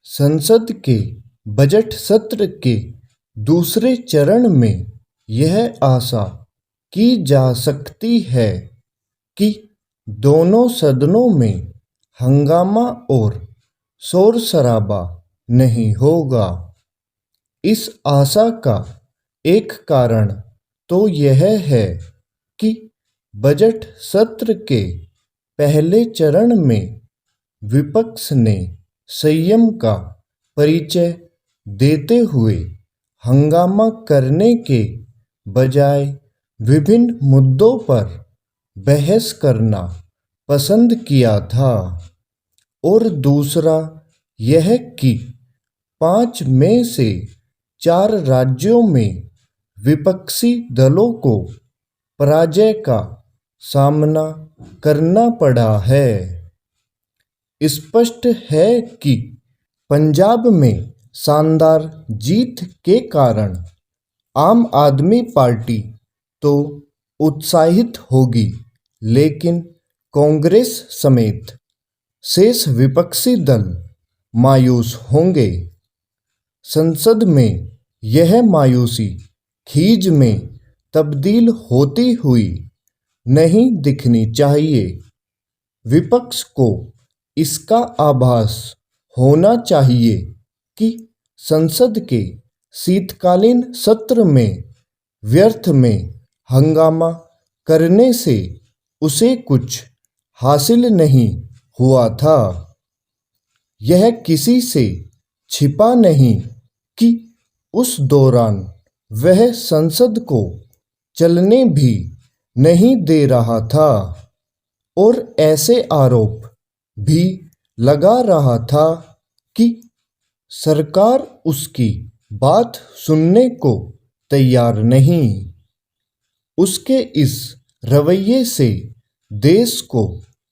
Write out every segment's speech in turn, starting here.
संसद के बजट सत्र के दूसरे चरण में यह आशा की जा सकती है कि दोनों सदनों में हंगामा और शोर शराबा नहीं होगा। इस आशा का एक कारण तो यह है कि बजट सत्र के पहले चरण में विपक्ष ने संयम का परिचय देते हुए हंगामा करने के बजाय विभिन्न मुद्दों पर बहस करना पसंद किया था, और दूसरा यह कि 5 में से 4 राज्यों में विपक्षी दलों को पराजय का सामना करना पड़ा है। स्पष्ट है कि पंजाब में शानदार जीत के कारण आम आदमी पार्टी तो उत्साहित होगी, लेकिन कांग्रेस समेत शेष विपक्षी दल मायूस होंगे। संसद में यह मायूसी खीज में तब्दील होती हुई नहीं दिखनी चाहिए। विपक्ष को इसका आभास होना चाहिए कि संसद के शीतकालीन सत्र में व्यर्थ में हंगामा करने से उसे कुछ हासिल नहीं हुआ था। यह किसी से छिपा नहीं कि उस दौरान वह संसद को चलने भी नहीं दे रहा था और ऐसे आरोप भी लगा रहा था कि सरकार उसकी बात सुनने को तैयार नहीं। उसके इस रवैये से देश को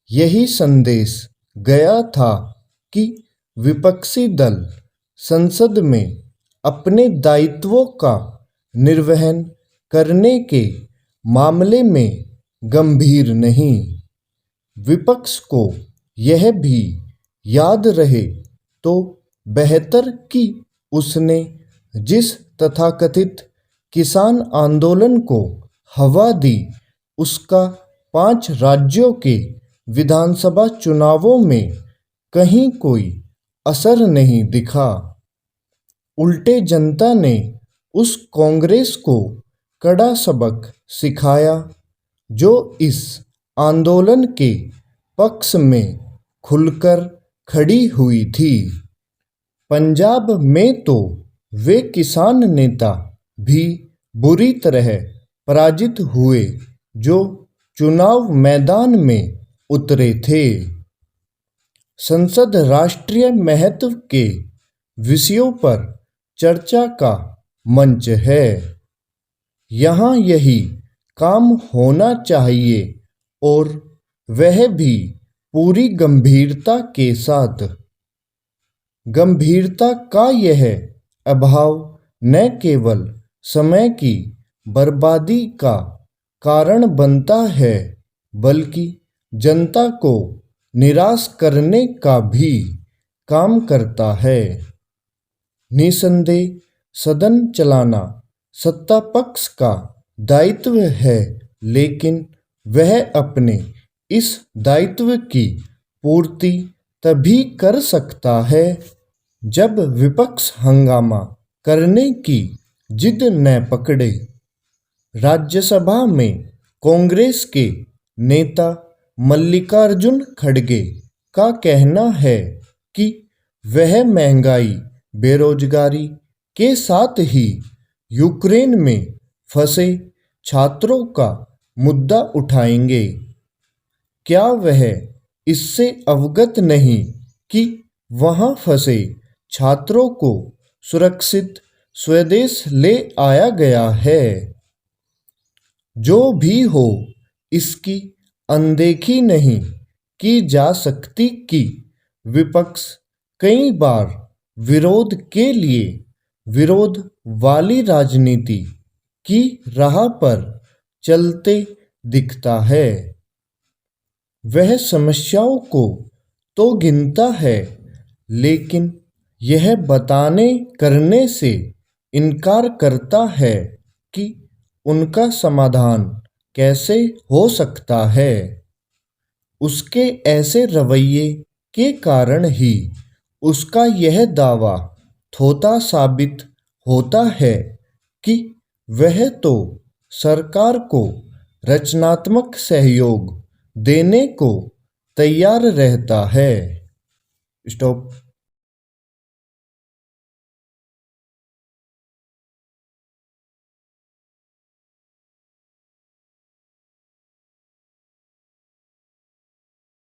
यही संदेश गया था कि विपक्षी दल संसद में अपने दायित्वों का निर्वहन करने के मामले में गंभीर नहीं। विपक्ष को यह भी याद रहे तो बेहतर कि उसने जिस तथाकथित किसान आंदोलन को हवा दी, उसका 5 राज्यों के विधानसभा चुनावों में कहीं कोई असर नहीं दिखा। उल्टे जनता ने उस कांग्रेस को कड़ा सबक सिखाया जो इस आंदोलन के पक्ष में खुलकर खड़ी हुई थी। पंजाब में तो वे किसान नेता भी बुरी तरह पराजित हुए जो चुनाव मैदान में उतरे थे। संसद राष्ट्रीय महत्व के विषयों पर चर्चा का मंच है। यहाँ यही काम होना चाहिए और वह भी पूरी गंभीरता के साथ। गंभीरता का यह अभाव न केवल समय की बर्बादी का कारण बनता है, बल्कि जनता को निराश करने का भी काम करता है। निसंदेह सदन चलाना सत्ता पक्ष का दायित्व है, लेकिन वह अपने इस दायित्व की पूर्ति तभी कर सकता है जब विपक्ष हंगामा करने की जिद न पकड़े। राज्यसभा में कांग्रेस के नेता मल्लिकार्जुन खड़गे का कहना है कि वह महंगाई, बेरोजगारी के साथ ही यूक्रेन में फंसे छात्रों का मुद्दा उठाएंगे। क्या वह इससे अवगत नहीं कि वहां फंसे छात्रों को सुरक्षित स्वदेश ले आया गया है? जो भी हो, इसकी अनदेखी नहीं की जा सकती कि विपक्ष कई बार विरोध के लिए विरोध वाली राजनीति की राह पर चलते दिखता है। वह समस्याओं को तो गिनता है, लेकिन यह बताने करने से इनकार करता है कि उनका समाधान कैसे हो सकता है। उसके ऐसे रवैये के कारण ही उसका यह दावा थोथा साबित होता है कि वह तो सरकार को रचनात्मक सहयोग देने को तैयार रहता है। स्टॉप।